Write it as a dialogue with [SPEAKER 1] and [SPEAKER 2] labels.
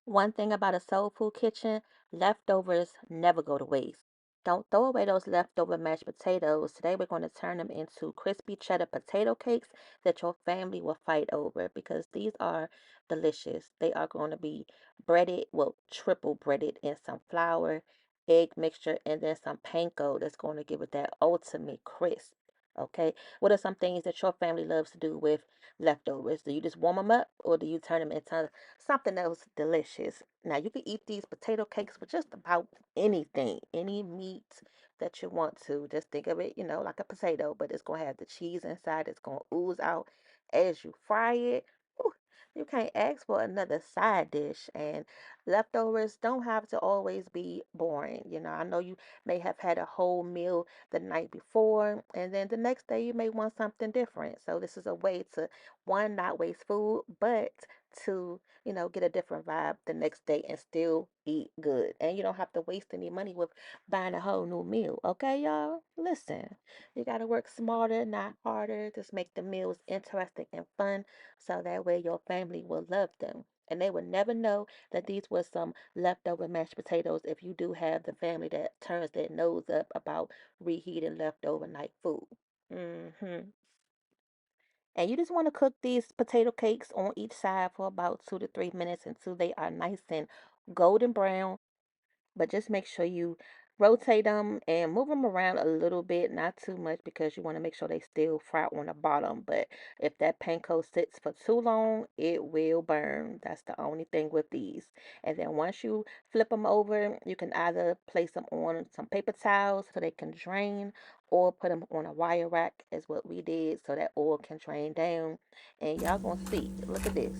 [SPEAKER 1] One thing about a soul food kitchen, leftovers never go to waste. Don't throw away those leftover mashed potatoes. Today we're going to turn them into crispy cheddar potato cakes that your family will fight over because these are delicious. They are going to be breaded, well, triple breaded in some flour, egg mixture, and then some panko that's going to give it that ultimate crisp. Okay, what are some things that your family loves to do with leftovers? Do you just warm them up or do you turn them into something else delicious? Now, you can eat these potato cakes with just about anything, any meat that you want to. Just think of it, like a potato, but it's going to have the cheese inside. It's going to ooze out as you fry it. Whew, you can't ask for another side dish. And leftovers don't have to always be boring. I know you may have had a whole meal the night before, and then the next day you may want something different. So, this is a way to, one, not waste food, but to get a different vibe the next day and still eat good. And you don't have to waste any money with buying a whole new meal. Okay, y'all? Listen, you got to work smarter, not harder. Just make the meals interesting and fun so that way your family will love them. And they will never know that these were some leftover mashed potatoes if you do have the family that turns their nose up about reheating leftover night food. Hmm. And you just want to cook these potato cakes on each side for about 2 to 3 minutes until they are nice and golden brown, but just make sure you rotate them and move them around a little bit, not too much because you want to make sure they still fry on the bottom. But if that panko sits for too long, it will burn. That's the only thing with these. And then once you flip them over, you can either place them on some paper towels so they can drain, or put them on a wire rack, is what we did, so that oil can drain down. And y'all gonna see. Look at this.